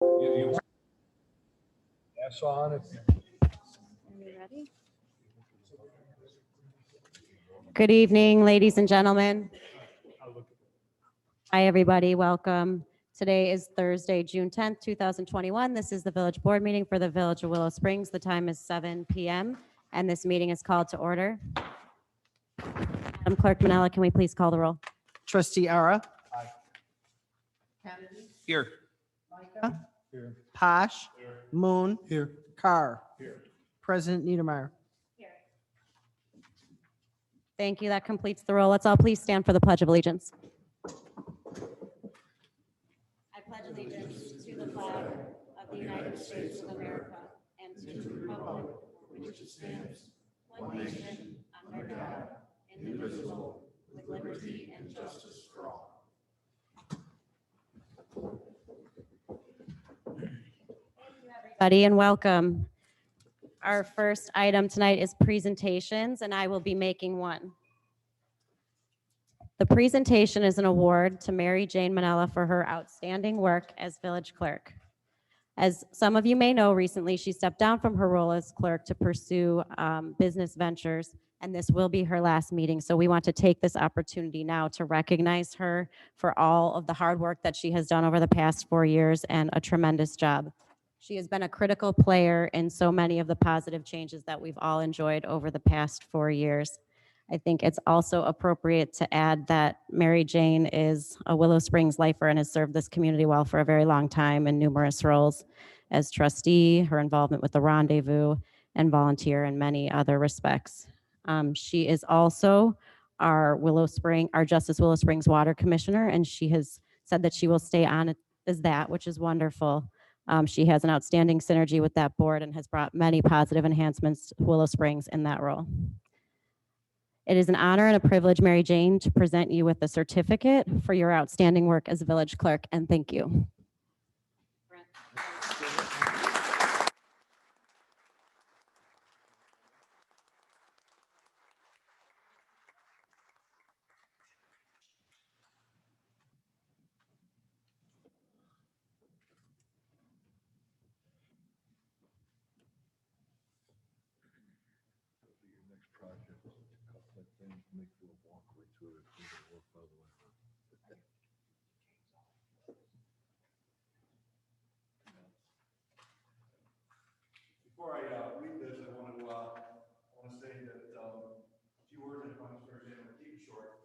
You want gas on it? Are you ready? Good evening, ladies and gentlemen. Hi, everybody. Welcome. Today is Thursday, June 10th, 2021. This is the Village Board meeting for the Village of Willow Springs. The time is 7 p.m. and this meeting is called to order. Madam Clerk Manella, can we please call the roll? Trustee Ara. Aye. Kennedy. Here. Micah. Here. Posh. Moon. Here. Carr. Here. President Niedermeyer. Thank you. That completes the roll. Let's all please stand for the Pledge of Allegiance. I pledge allegiance to the flag of the United States of America and to the republic for which it stands, one nation, under God, indivisible, with liberty and justice for all. Thank you, everybody, and welcome. Our first item tonight is presentations, and I will be making one. The presentation is an award to Mary Jane Manella for her outstanding work as village clerk. As some of you may know, recently she stepped down from her role as clerk to pursue business ventures, and this will be her last meeting. So we want to take this opportunity now to recognize her for all of the hard work that she has done over the past 4 years and a tremendous job. She has been a critical player in so many of the positive changes that we've all enjoyed over the past 4 years. I think it's also appropriate to add that Mary Jane is a Willow Springs lifer and has served this community well for a very long time in numerous roles as trustee, her involvement with the Rendezvous, and volunteer in many other respects. She is also our Justice Willow Springs Water Commissioner, and she has said that she will stay on as that, which is wonderful. She has an outstanding synergy with that board and has brought many positive enhancements to Willow Springs in that role. It is an honor and a privilege, Mary Jane, to present you with a certificate for your outstanding work as village clerk, and thank you. Your next project, cut that thing, make a little walkway to it. It's gonna work by the way. Before I read this, I want to say that a few words in front of Mary Jane, will keep it short.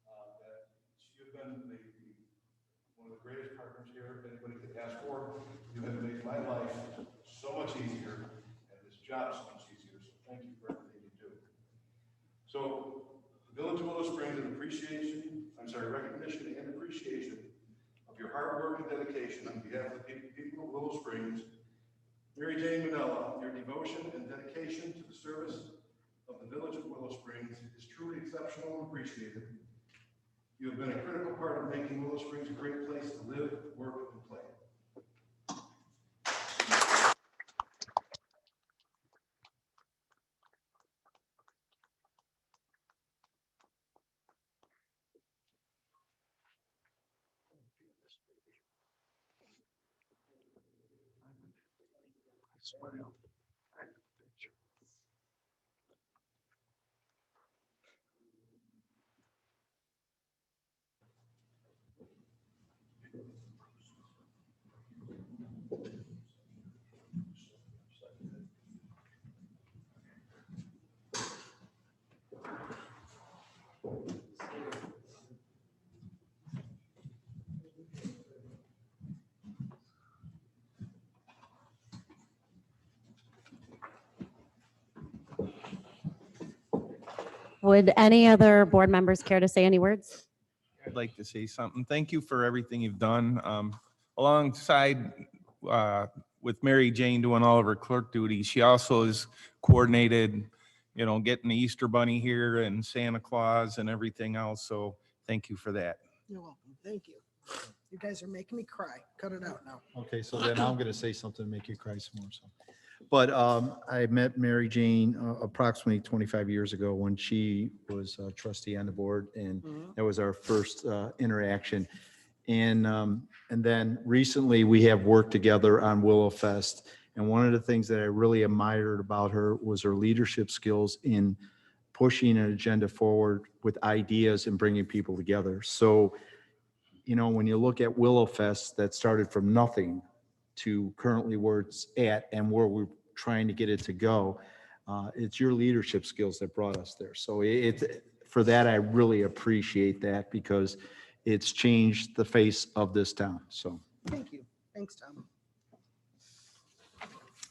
That she has been one of the greatest partners here anybody could ask for. You have made my life so much easier and this job so much easier. So thank you for everything you do. So the Village of Willow Springs recognition and appreciation of your hard work and dedication on behalf of the people of Willow Springs. Mary Jane Manella, your devotion and dedication to the service of the Village of Willow Springs is truly exceptional and appreciated. You have been a critical part of making Willow Springs a great place to live, work, and play. Smile. Would any other board members care to say any words? I'd like to say something. Thank you for everything you've done. Alongside with Mary Jane doing all of her clerk duties, she also has coordinated, getting the Easter Bunny here and Santa Claus and everything else. So thank you for that. You're welcome. Thank you. You guys are making me cry. Cut it out now. Okay, so then I'm going to say something to make you cry some more. So, but I met Mary Jane approximately 25 years ago when she was a trustee on the board, and that was our first interaction. And then recently we have worked together on Willow Fest. And one of the things that I really admired about her was her leadership skills in pushing an agenda forward with ideas and bringing people together. So, you know, when you look at Willow Fest that started from nothing to currently where it's at and where we're trying to get it to go, it's your leadership skills that brought us there. So for that, I really appreciate that because it's changed the face of this town. So Thank you. Thanks, Tom.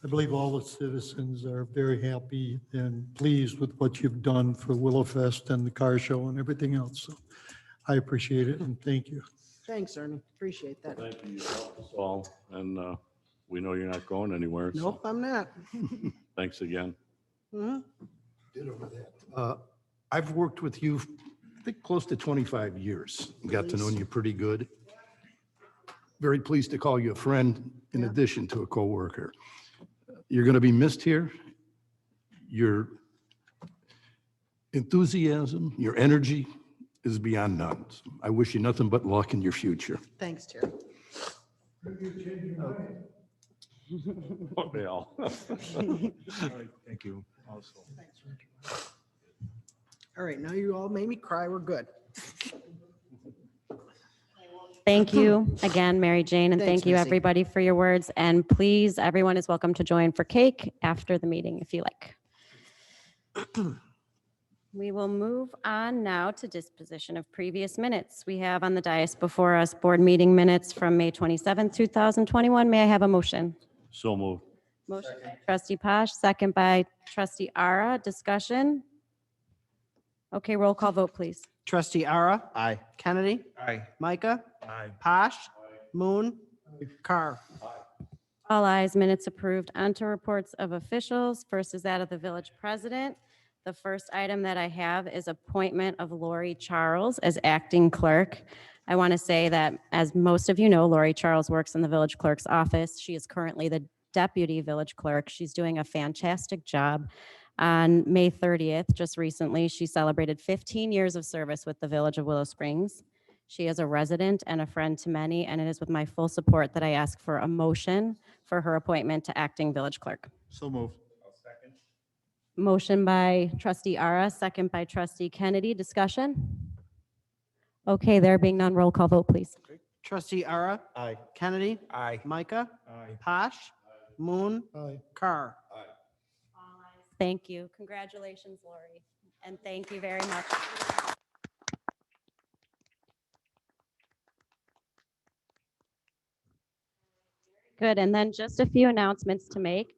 I believe all the citizens are very happy and pleased with what you've done for Willow Fest and the car show and everything else. So I appreciate it and thank you. Thanks, Ernie. Appreciate that. Thank you. You helped us all, and we know you're not going anywhere. so Nope, I'm not. Thanks again. Mhm. Ditto to that. I've worked with you, I think, close to 25 years. Got to know you pretty good. Very pleased to call you a friend in Yeah. addition to a coworker. You're going to be missed here. Your enthusiasm, your energy is beyond none. I wish you nothing but luck in your future. Thanks, Terry. Oh, they all. Thank you also. All right, now you all made me cry. We're good. Thank you again, Mary Jane, and Thanks, thank you, Missy. everybody, for your words. And please, everyone is welcome to join for cake after the meeting if you like. We will move on now to disposition of previous minutes. We have on the dais before us board meeting minutes from May 27th, 2021. May I have a motion? So moved. Motion by trustee Posh, second by trustee Ara. Discussion? Okay, roll call vote, please. Trustee Ara, aye. Kennedy, Aye. Micah, Aye. Posh, Moon, Carr. All ayes, minutes approved. On to reports of officials. First is that of the village president. The first item that I have is appointment of Lori Charles as acting clerk. I want to say that, as most of you know, Lori Charles works in the village clerk's office. She is currently the deputy village clerk. She's doing a fantastic job. On May 30th, just recently, she celebrated 15 years of service with the village of Willow Springs. She is a resident and a friend to many, and it is with my full support that I ask for a motion for her appointment to acting village clerk. So moved. Motion by trustee Ara, second by trustee Kennedy. Discussion? Okay, there being none, roll call vote, please. Trustee Ara, Aye. Kennedy, Aye. Micah, Aye. Posh, Moon, Aye. Carr. Thank you. Congratulations, Lori, and thank you very much. Good, and then just a few announcements to make.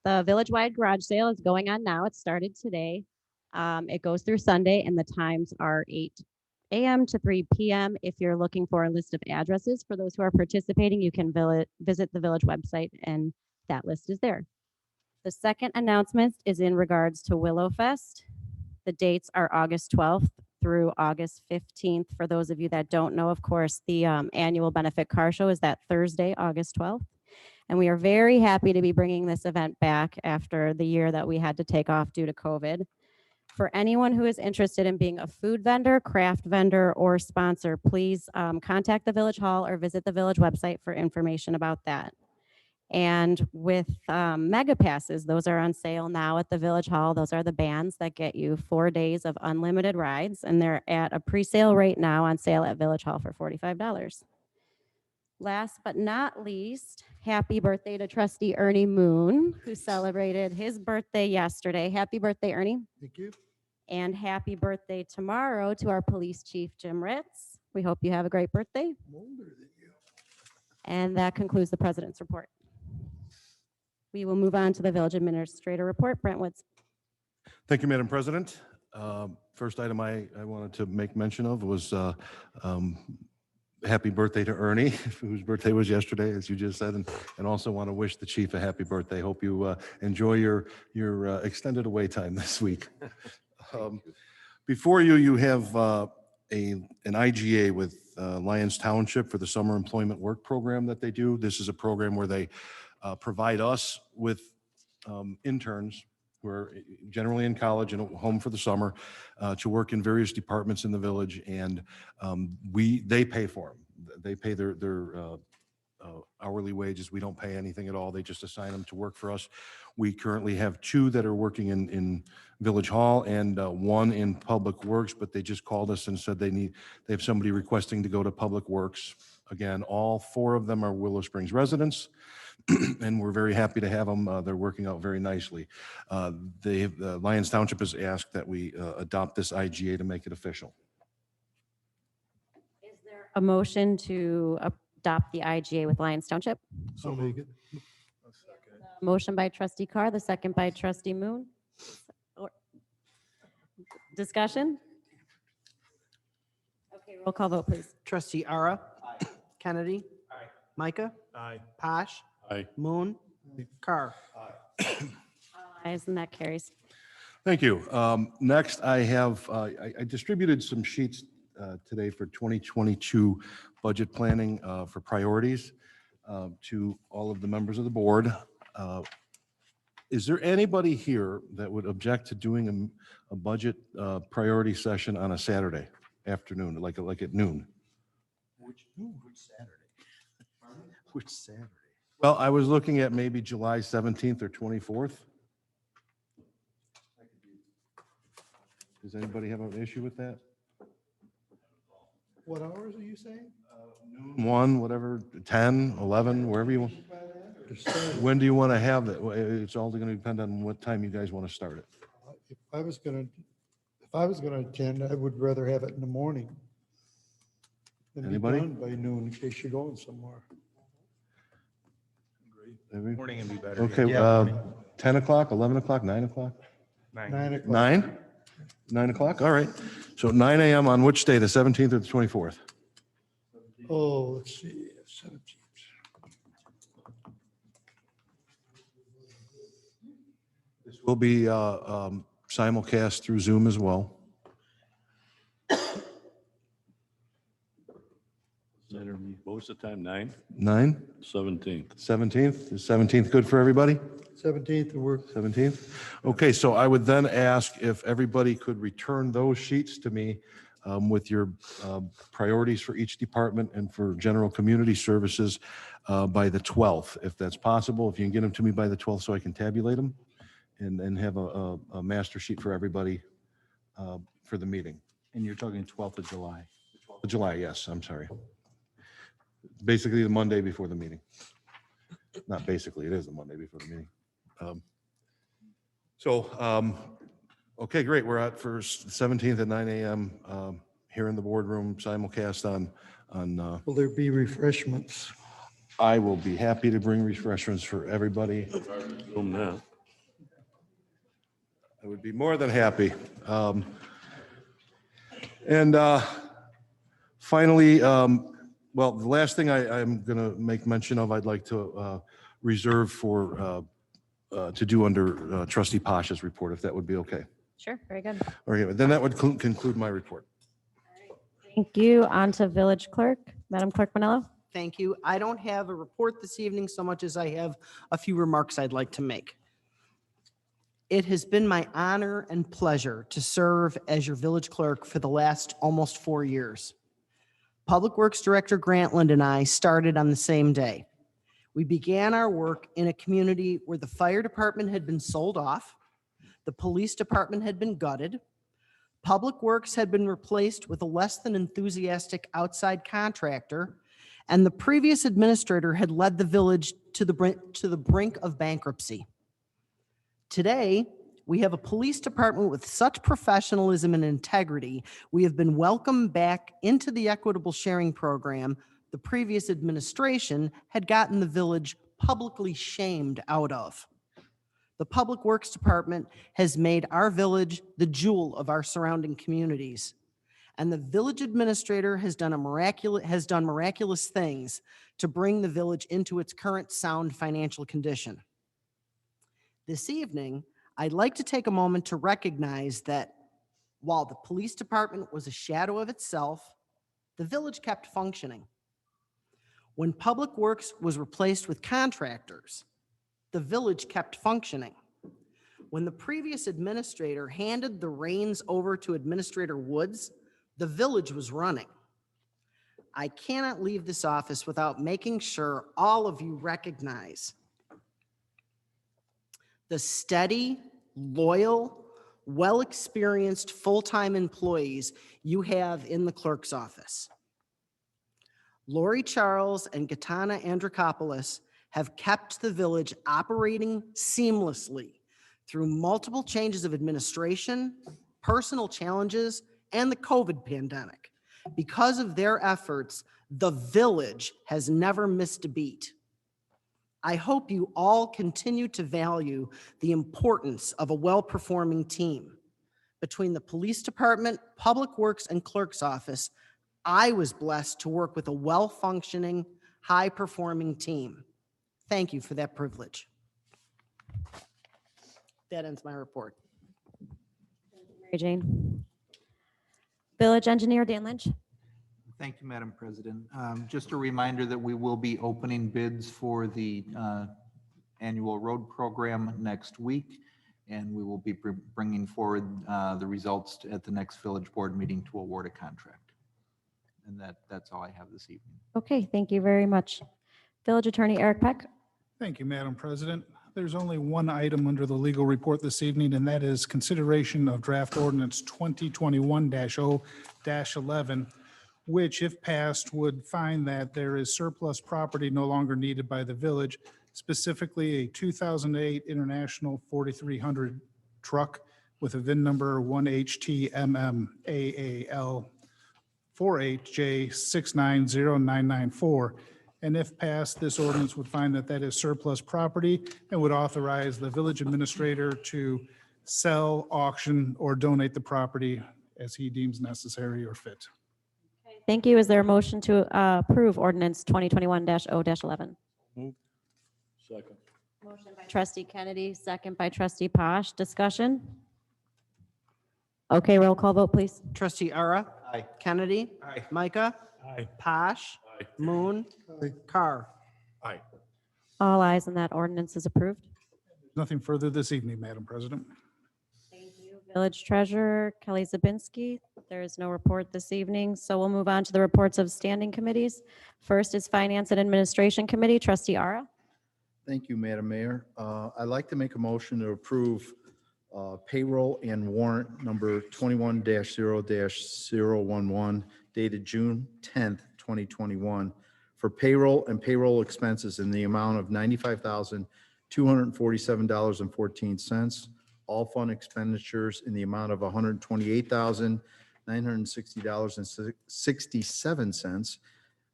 The village-wide garage sale is going on now. It started today. It goes through Sunday, and the times are 8 a.m. to 3 p.m. If you're looking for a list of addresses for those who are participating, you can visit the village website, and that list is there. The second announcement is in regards to Willow Fest. The dates are August 12th through August 15th. For those of you that don't know, of course, the annual benefit car show is that Thursday, August 12th. And we are very happy to be bringing this event back after the year that we had to take off due to COVID. For anyone who is interested in being a food vendor, craft vendor, or sponsor, please contact the Village Hall or visit the Village website for information about that. And with mega passes, those are on sale now at the Village Hall. Those are the bands that get you 4 days of unlimited rides, and they're at a pre-sale rate now on sale at Village Hall for $45. Last but not least, happy birthday to trustee Ernie Moon, who celebrated his birthday yesterday. Happy birthday, Ernie. Thank you. And happy birthday tomorrow to our police chief, Jim Ritz. We hope you have a great birthday. I'm older than you. And that concludes the president's report. We will move on to the village administrator report. Brent Woods. Thank you, Madam President. First item I wanted to make mention of was happy birthday to Ernie, whose birthday was yesterday, as you just said, and also want to wish the chief a happy birthday. Hope you enjoy your extended away time this week. Before you, you have an IGA with Lyons Township for the summer employment work program that they do. This is a program where they provide us with interns who are generally in college and home for the summer to work in various departments in the village, and they pay for them. They pay their hourly wages. We don't pay anything at all. They just assign them to work for us. We currently have 2 that are working in Village Hall and 1 in Public Works, but they just called us and said they have somebody requesting to go to Public Works. Again, all 4 of them are Willow Springs residents, and we're very happy to have them. They're working out very nicely. Lyons Township has asked that we adopt this IGA to make it official. Is there a motion to adopt the IGA with Lyons Township? I'll make it. Motion by trustee Carr, the second by trustee Moon. Discussion? Okay, roll call vote, please. Trustee Ara. Kennedy. Micah. Aye. Posh. Aye. Moon. Carr. Ayes, and that carries. Thank you. Next, I have, I distributed some sheets today for 2022 budget planning for priorities to all of the members of the board. Is there anybody here that would object to doing a budget priority session on a Saturday afternoon, like at noon? Which Saturday? Which Saturday? Well, I was looking at maybe July 17th or 24th. Does anybody have an issue with that? What hours are you saying? 1, whatever, 10, 11, wherever you want. When do you want to have that? Well, it's all going to depend on what time you guys want to start it. If I was gonna attend, I would rather have it in the morning. Than be Anybody? done by noon in case you're going somewhere. Every- Morning would be better. Okay, 10 o'clock, 11 o'clock, 9 o'clock? 9. 9 o'clock. 9? 9 o'clock, all right. So 9 a.m. on which day, the 17th or the 24th? Oh, let's see, 17th. This will be simulcast through Zoom as well. What was the time? 9? 9, 17th. 17th? Is 17th good for everybody? 17th, will work. 17th? Okay, so I would then ask if everybody could return those sheets to me with your priorities for each department and for general community services by the 12th, if that's possible. If you can get them to me by the 12th so I can tabulate them and have a master sheet for everybody for the meeting. And you're talking 12th of July. July, yes, I'm sorry. Basically the Monday before the meeting. Not basically, it is the Monday before the meeting. Okay, great. We're out for 17th at 9 a.m. Here in the boardroom, simulcast on. Will there be refreshments? I will be happy to bring refreshments for everybody. Assume that. I would be more than happy. And finally, well, the last thing I'm going to make mention of, I'd like to reserve for, to do under trustee Pasha's report, if that would be okay. Sure, very good. All right, then that would conclude my report. Thank you. On to village clerk, Madam Clerk Manello. Thank you. I don't have a report this evening so much as I have a few remarks I'd like to make. It has been my honor and pleasure to serve as your village clerk for the last almost 4 years. Public Works Director Grantland and I started on the same day. We began our work in a community where the fire department had been sold off, the police department had been gutted, Public Works had been replaced with a less than enthusiastic outside contractor, and the previous administrator had led the village to the brink of bankruptcy. Today, we have a police department with such professionalism and integrity. We have been welcomed back into the equitable sharing program the previous administration had gotten the village publicly shamed out of. The Public Works Department has made our village the jewel of our surrounding communities. And the village administrator has done miraculous things to bring the village into its current sound financial condition. This evening, I'd like to take a moment to recognize that while the police department was a shadow of itself, the village kept functioning. When Public Works was replaced with contractors, the village kept functioning. When the previous administrator handed the reins over to Administrator Woods, the village was running. I cannot leave this office without making sure all of you recognize the steady, loyal, well-experienced full-time employees you have in the clerk's office. Lori Charles and Gaetana Andrikopoulos have kept the village operating seamlessly through multiple changes of administration, personal challenges, and the COVID pandemic. Because of their efforts, the village has never missed a beat. I hope you all continue to value the importance of a well-performing team. Between the police department, public works, and clerk's office, I was blessed to work with a well-functioning, high-performing team. Thank you for that privilege. That ends my report. Mary Jane. Village Engineer Dan Lynch. Thank you, Madam President. Just a reminder that we will be opening bids for the annual road program next week, and we will be bringing forward the results at the next village board meeting to award a contract. And that's all I have this evening. Okay, thank you very much. Village Attorney Eric Peck. Thank you, Madam President. There's only one item under the legal report this evening, and that is consideration of draft ordinance 2021-0-11, which, if passed, would find that there is surplus property no longer needed by the village, specifically a 2008 International 4300 truck with a VIN number 1HTMMAAL 48J6909994. And if passed, this ordinance would find that that is surplus property and would authorize the village administrator to sell, auction, or donate the property as he deems necessary or fit. Thank you. Is there a motion to approve ordinance 2021-0-11? Second. Motion by Trustee Kennedy, second by Trustee Posh. Discussion? Okay, roll call vote, please. Trustee Ara. Aye. Kennedy. Aye. Micah. Aye. Posh. Aye. Moon. Carr. Aye. All ayes, and that ordinance is approved. Nothing further this evening, Madam President. Thank you. Village Treasurer Kelly Zabinski. There is no report this evening, so we'll move on to the reports of standing committees. First is Finance and Administration Committee. Trustee Ara. Thank you, Madam Mayor. I'd like to make a motion to approve payroll and warrant number 21-0-011 dated June 10th, 2021 for payroll and payroll expenses in the amount of $95,247.14. All fund expenditures in the amount of $128,960.67,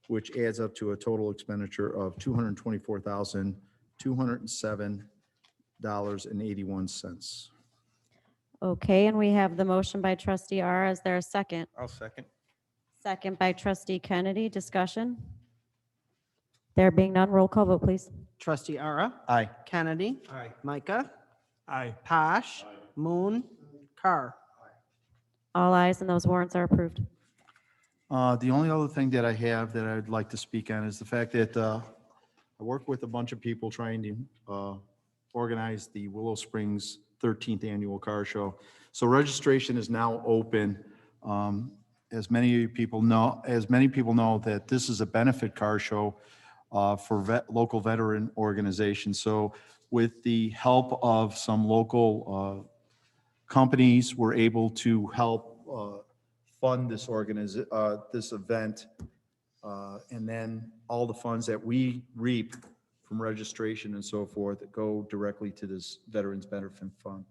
which adds up to a total expenditure of $224,207.81. Okay, and we have the motion by Trustee Ara. Is there a second? I'll second. Second by Trustee Kennedy. Discussion? There being none, roll call vote, please. Trustee Ara. Aye. Kennedy. Aye. Micah. Aye. Posh. Moon. Carr. All ayes, and those warrants are approved. The only other thing that I have that I'd like to speak on is the fact that I work with a bunch of people trying to organize the Willow Springs 13th Annual Car Show. So registration is now open. As many people know that this is a benefit car show for local veteran organizations. So with the help of some local companies, we're able to help fund this this event. And then all the funds that we reap from registration and so forth that go directly to this Veterans Benefit Fund.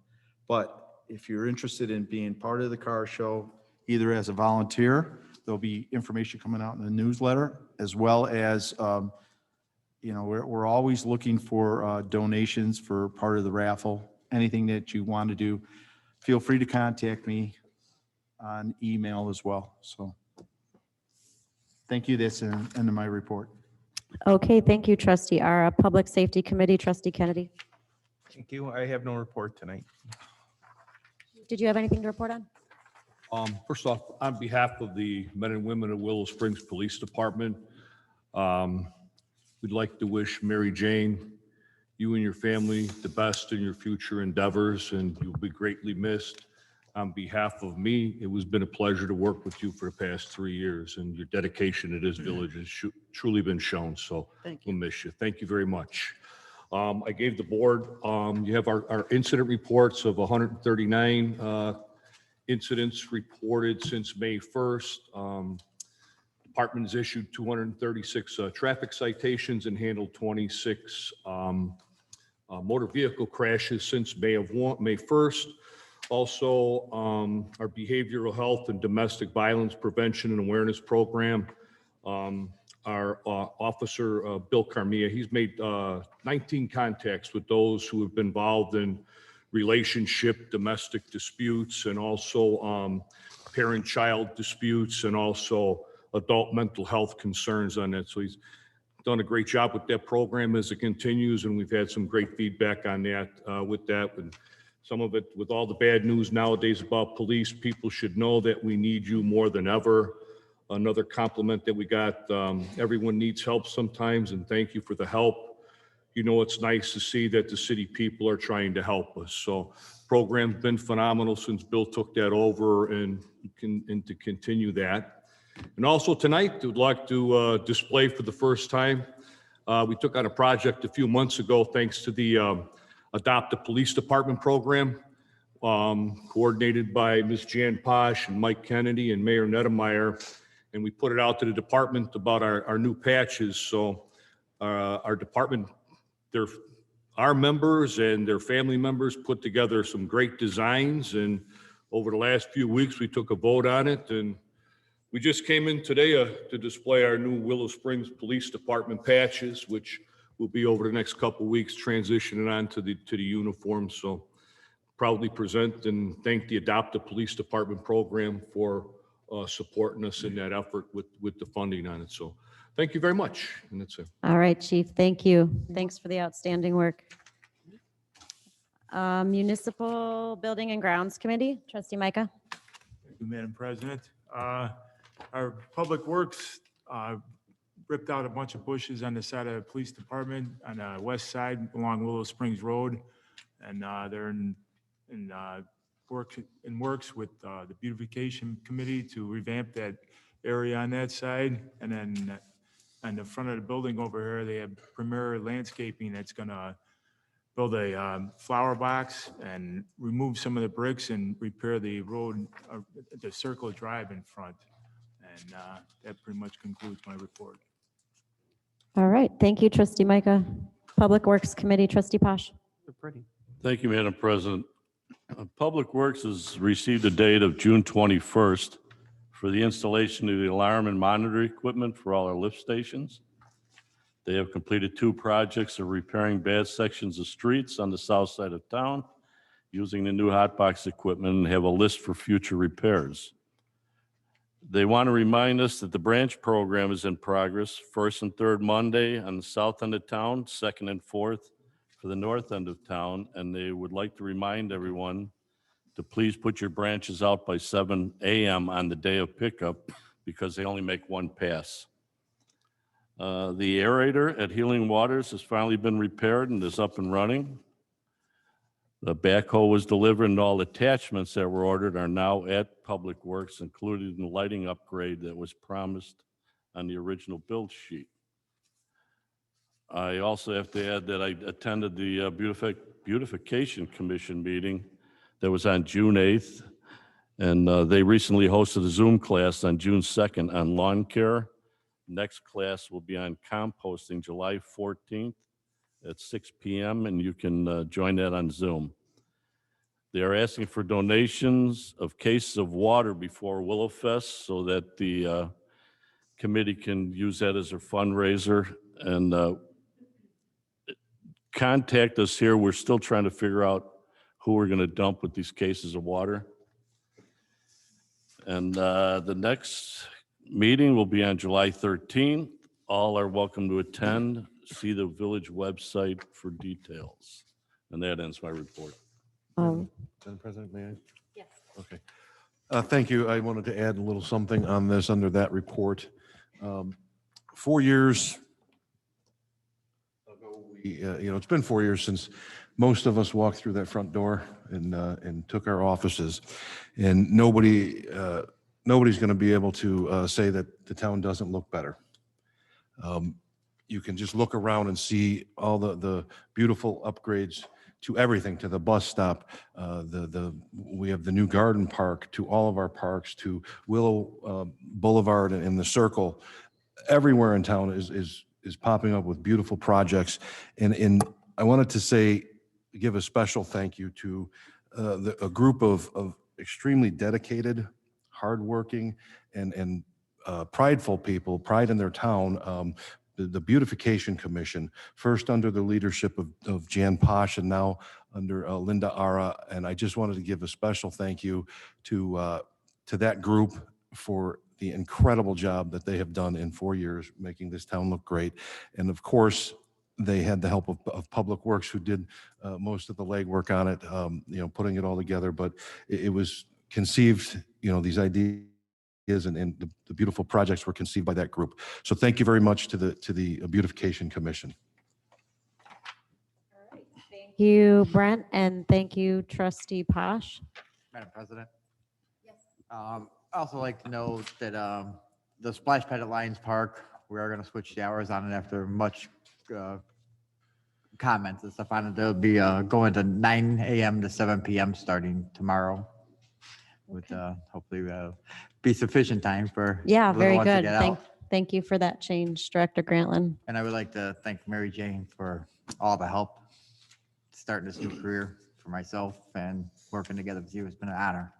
But if you're interested in being part of the car show, either as a volunteer, there'll be information coming out in the newsletter, as well as, we're always looking for donations for part of the raffle. Anything that you want to do, feel free to contact me on email as well. So thank you. That's the end of my report. Okay, thank you, Trustee Ara. Public Safety Committee, Trustee Kennedy. Thank you. I have no report tonight. Did you have anything to report on? First off, on behalf of the men and women of Willow Springs Police Department, we'd like to wish Mary Jane, you and your family, the best in your future endeavors, and you'll be greatly missed. on behalf of me, it has been a pleasure to work with you for the past 3 years, and your dedication to this village has truly been shown, so Thank we'll miss you. Thank you very much. I gave the board, you have our incident reports of 139 incidents reported since May 1st. Department has issued 236 traffic citations and handled 26 motor vehicle crashes since May 1st. Also, our behavioral health and domestic violence prevention and awareness program. Our officer, Bill Carmia, he's made 19 contacts with those who have been involved in relationship, domestic disputes, and also parent-child disputes, and also adult mental health concerns on that. So he's done a great job with that program as it continues, and we've had some great feedback on that with that. And some of it, with all the bad news nowadays about police, people should know that we need you more than ever. Another compliment that we got, everyone needs help sometimes, and thank you for the help. You know, it's nice to see that the city people are trying to help us. So program's been phenomenal since Bill took that over, and to continue that. And also tonight, we'd like to display for the first time. We took on a project a few months ago, thanks to the Adopt a Police Department program, coordinated by Ms. Jan Posh and Mike Kennedy and Mayor Nettemeyer. And we put it out to the department about our new patches. So our department, our members and their family members put together some great designs. And over the last few weeks, we took a vote on it. And we just came in today to display our new Willow Springs Police Department patches, which will be over the next couple of weeks transitioning on to the uniform. So proudly present and thank the Adopt a Police Department program for supporting us in that effort with the funding on it. So thank you very much. And that's it. All right, Chief, thank you. Thanks for the outstanding work. Municipal Building and Grounds Committee, Trustee Micah. Thank you, Madam President. Our Public Works ripped out a bunch of bushes on the side of the police department on the west side along Willow Springs Road. And they're in works with the beautification committee to revamp that area on that side. And then on the front of the building over here, they have Premier Landscaping that's gonna build a flower box and remove some of the bricks and repair the road, the circle drive in front. And that pretty much concludes my report. All right, thank you, Trustee Micah. Public Works Committee, Trustee Posh. They're pretty. Thank you, Madam President. Public Works has received a date of June 21st for the installation of the alarm and monitoring equipment for all our lift stations. They have completed 2 projects of repairing bad sections of streets on the south side of town using the new hotbox equipment and have a list for future repairs. They want to remind us that the branch program is in progress, 1st and 3rd Monday on the south end of town, 2nd and 4th for the north end of town, and they would like to remind everyone to please put your branches out by 7 a.m. on the day of pickup because they only make 1 pass. The aerator at Healing Waters has finally been repaired and is up and running. The backhoe was delivered and all attachments that were ordered are now at Public Works, including the lighting upgrade that was promised on the original build sheet. I also have to add that I attended the Beautification Commission meeting that was on June 8th, and they recently hosted a Zoom class on June 2nd on lawn care. Next class will be on composting July 14th at 6 p.m., and you can join that on Zoom. They are asking for donations of cases of water before Willow Fest so that the committee can use that as a fundraiser. And contact us here. We're still trying to figure out who we're going to dump with these cases of water. And the next meeting will be on July 13th. All are welcome to attend. See the village website for details. And that ends my report. Madam President, may I? Yes. Okay. Thank you. I wanted to add a little something on this under that report. 4 years ago, we it's been 4 years since most of us walked through that front door and took our offices. And nobody's going to be able to say that the town doesn't look better. You can just look around and see all the beautiful upgrades to everything, to the bus stop. We have the new garden park, to all of our parks, to Willow Boulevard and the Circle. Everywhere in town is popping up with beautiful projects. And I wanted to give a special thank you to a group of extremely dedicated, hardworking, and prideful people, pride in their town. The Beautification Commission, first under the leadership of Jan Posh and now under Linda Ara. And I just wanted to give a special thank you to that group for the incredible job that they have done in 4 years, making this town look great. And of course, they had the help of Public Works, who did most of the legwork on it, putting it all together. But it was conceived, these ideas and the beautiful projects were conceived by that group. So thank you very much to the Beautification Commission. Thank you, Brent, and thank you, Trustee Posh. Madam President? Yes. I also like to note that the splash pad at Lions Park, we are going to switch the hours on it after much comments and stuff on it. They'll be going to 9 a.m. to 7 p.m. starting tomorrow. With hopefully be sufficient time for Yeah, little very ones to good. get out. Thank you for that change, Director Grantland. And I would like to thank Mary Jane for all the help starting this new career for myself and working together with you. It's been an honor.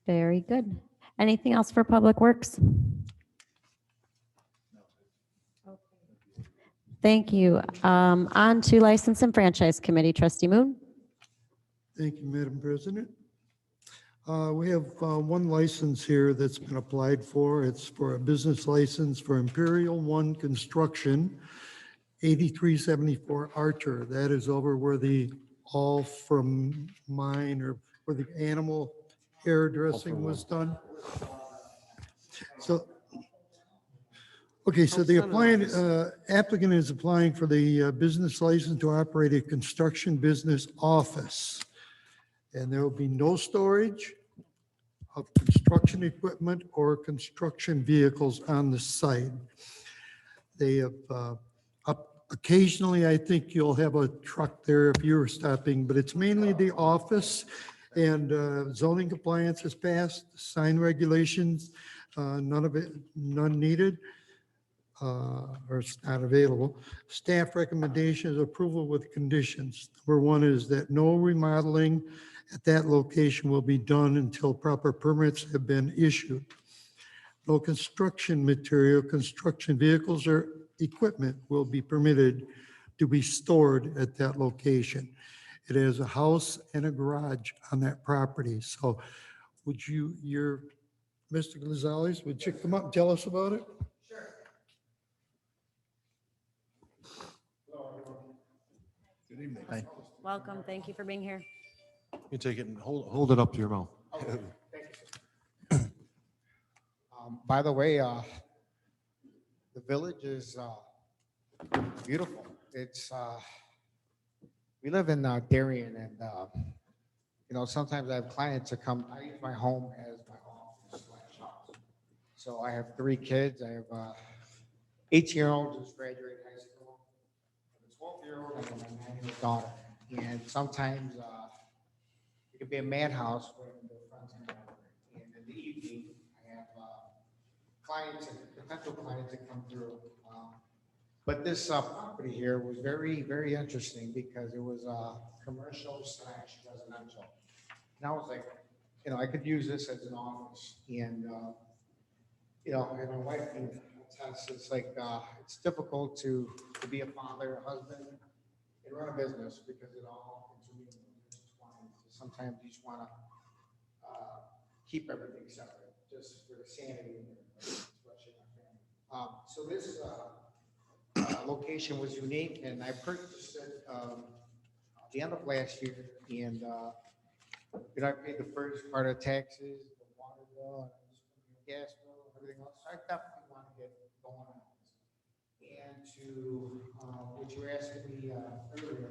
Very good. Anything else for Public Works? Thank you. On to License and Franchise Committee, Trustee Moon. Thank you, Madam President. We have one license here that's been applied for. It's for a business license for Imperial One Construction, 8374 Archer. That is over where the All From Mine, or where the animal hairdressing was done. So, okay, so the applicant is applying for the business license to operate a construction business office. And there will be no storage of construction equipment or construction vehicles on the site. They have, occasionally, I think you'll have a truck there if you were stopping, but it's mainly the office, and zoning compliance is passed, sign regulations, none needed, or it's not available. Staff recommendations, approval with conditions. Number one is that no remodeling at that location will be done until proper permits have been issued. No construction material, construction vehicles, or equipment will be permitted to be stored at that location. It has a house and a garage on that property. So would you, Mr. Gonzalez, would you come up and tell us about it? Good evening. Hi. Welcome. Thank you for being here. You take it and hold it up to your mouth. Thank you, sir. By the way, the village is beautiful. It's we live in Darien, and sometimes I have clients that come. I use my home as my office / house. So I have 3 kids. I have 18-year-old who's graduated high school, a 12-year-old, and a 9-year-old daughter. And sometimes it can be a madhouse when the friends come over. And in the evening, I have clients and potential clients that come through. But this property here was very, very interesting because it was commercial / residential. And I was like, I could use this as an office. And, and my wife can attest, it's like, it's difficult to be a father, a husband, and run a business because it all intertwines. Sometimes you just want to keep everything separate, just for the sanity of it, especially my family. So this location was unique, and I purchased it at the end of last year, and I paid the first part of taxes, the water bill, and gas bill, and everything else. So I definitely want to get going on this. And to to, what you were asking me earlier,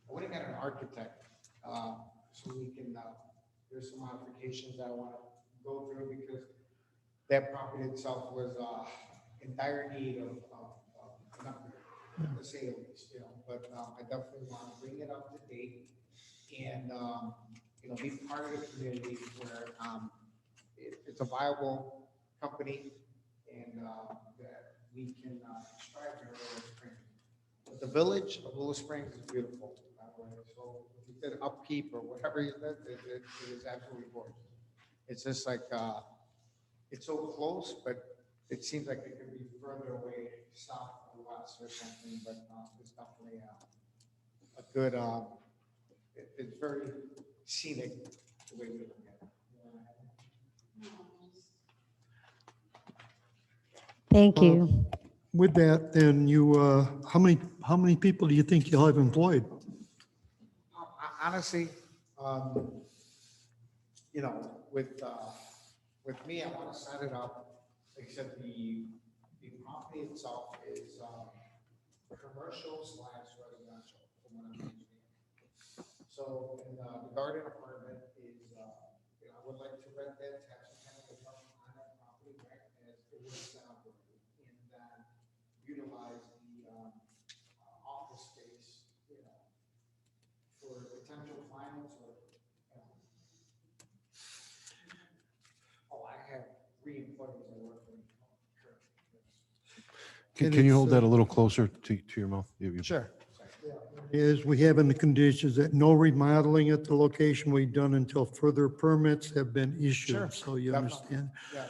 I went and got an architect, so we can, there's some modifications that I want to go through because that property itself was in dire need of an upgrade, to say the least, you know, but I definitely want to bring it up to date and, you know, be part of the community where it's a viable company and that we can strive to Willow Springs. But the village of Willow Springs is beautiful, by the way. So if you did upkeep or whatever you did, it is absolutely gorgeous. It's just like, it's so close, but it seems like it could be further away, south or west or something, but it's definitely a good, it's very scenic the way we look at it. Thank you. With that, then you, how many people do you think you'll have employed? Honestly, you know, with me, I want to set it up, except the property itself is commercial / residential, from what I'm understanding. So, and the garden apartment is, you know, I would like to rent that, to have some kind of apartment on that property, right, as it was set up already, and then utilize the office space, you know, for potential clients or, you know. Oh, I have 3 employees that work for me currently. Can you hold that a little closer to your mouth? Sure. Is we have in the conditions that no remodeling at the location will be done until further permits have been issued. Sure, So you definitely. understand? Yeah.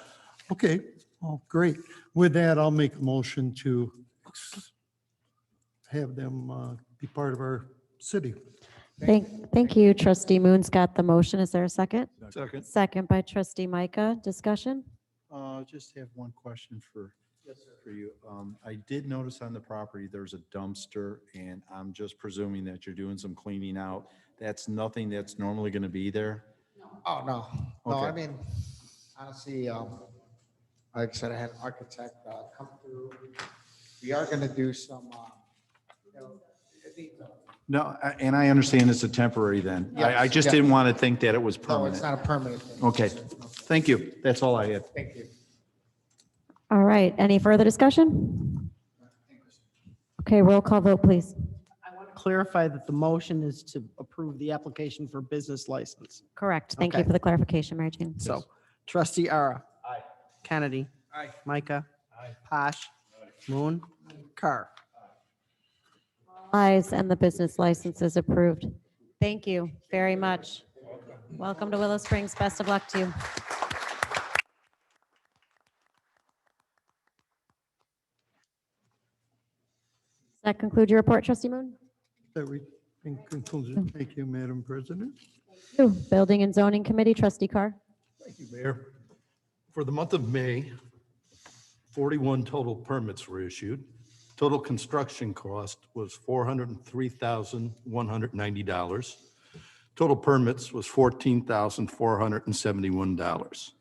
Okay, oh, great. With that, I'll make a motion to have them be part of our city. Thank you, trustee Moon's got the motion. Is there a second? Second. Second by trustee Micah. Discussion? Just have one question for you. I did notice on the property, there's a dumpster, and I'm just presuming that you're doing some cleaning out. That's nothing that's normally going to be there? Oh, no. No, Okay. I mean, honestly, like I said, I had an architect come through. We are going to do some, you know, No, and I understand it's a temporary then. I Yes, just yeah. didn't want to think that it was no, permanent. it's not a permanent thing. Okay, thank you. That's all I had. Thank you. All right, any further discussion? Okay, roll call vote, please. I want to clarify that the motion is to approve the application for business license. Correct. Thank you Okay. for the clarification, Mary Jane. So trustee Ara. Aye. Kennedy. Aye. Micah. Posh. Moon. Carr. Ayes, and the business license is approved. Thank you very much. Welcome to Willow Springs. Best of luck to you. Does that conclude your report, trustee Moon? That we in conclusion, thank you, Madam President. Building and Zoning Committee, trustee Carr. Thank you, Mayor. For the month of May, 41 total permits were issued. Total construction cost was $403,190. Total permits was $14,471.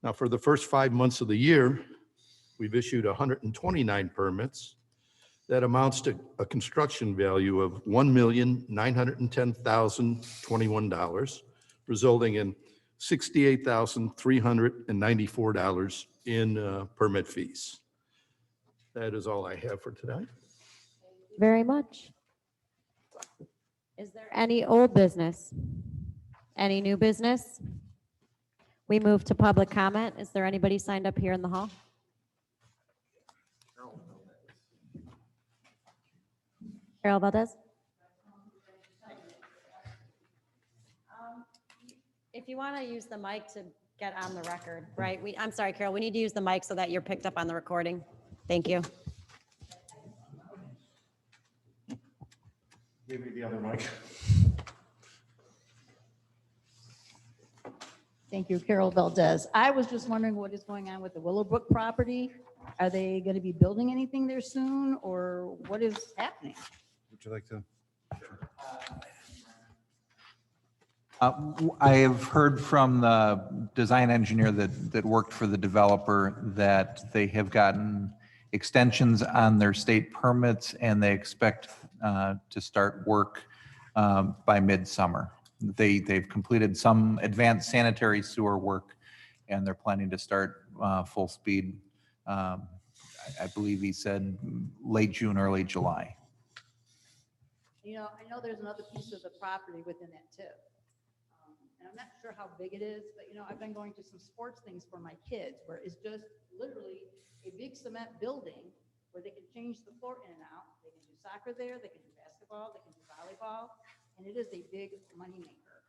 Now, for the first 5 months of the year, we've issued 129 permits. That amounts to a construction value of $1,910,021, resulting in $68,394 in permit fees. That is all I have for tonight. Very much. Is there any old business? Any new business? We move to public comment. Is there anybody signed up here in the hall? Carol Valdez? If you want to use the mic to get on the record, right? I'm sorry, Carol, we need to use the mic so that you're picked up on the recording. Thank you. Give me the other mic. Thank you, Carol Valdez. I was just wondering what is going on with the Willowbrook property. Are they going to be building anything there soon, or what is happening? Would you like to? I have heard from the design engineer that worked for the developer that they have gotten extensions on their state permits, and they expect to start work by midsummer. They've completed some advanced sanitary sewer work, and they're planning to start full speed. I believe he said late June, early July. I know there's another piece of the property within that too. And I'm not sure how big it is, but I've been going to some sports things for my kids where it's just literally a big cement building where they can change the floor in and out. They can do soccer there, they can do basketball, they can do volleyball, and it is a big moneymaker.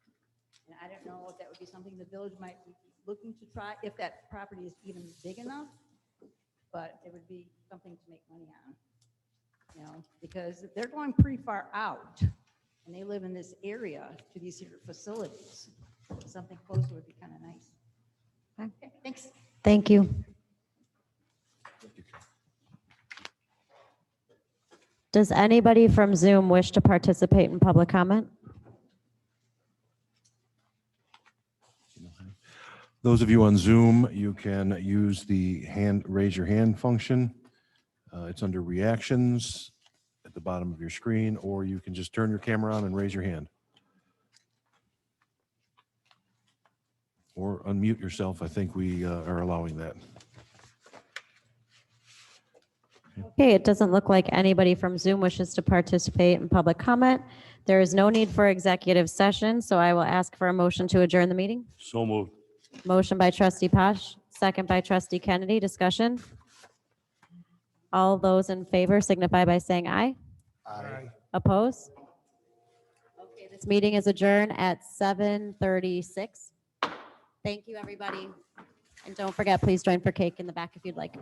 And I don't know if that would be something the village might be looking to try, if that property is even big enough, but it would be something to make money on. Because they're going pretty far out and they live in this area to these here facilities. Something closer would be kind of nice. Okay, thanks. Thank you. Does anybody from Zoom wish to participate in public comment? Those of you on Zoom, you can use the raise your hand function. It's under reactions at the bottom of your screen, or you can just turn your camera on and raise your hand. Or unmute yourself. I think we are allowing that. Okay, it doesn't look like anybody from Zoom wishes to participate in public comment. There is no need for executive session, so I will ask for a motion to adjourn the meeting. So moved. Motion by trustee Posh, second by trustee Kennedy. Discussion? All those in favor signify by saying aye. Aye. Oppose? Okay, this meeting is adjourned at 7:36. Thank you, everybody. And don't forget, please join for cake in the back if you'd like.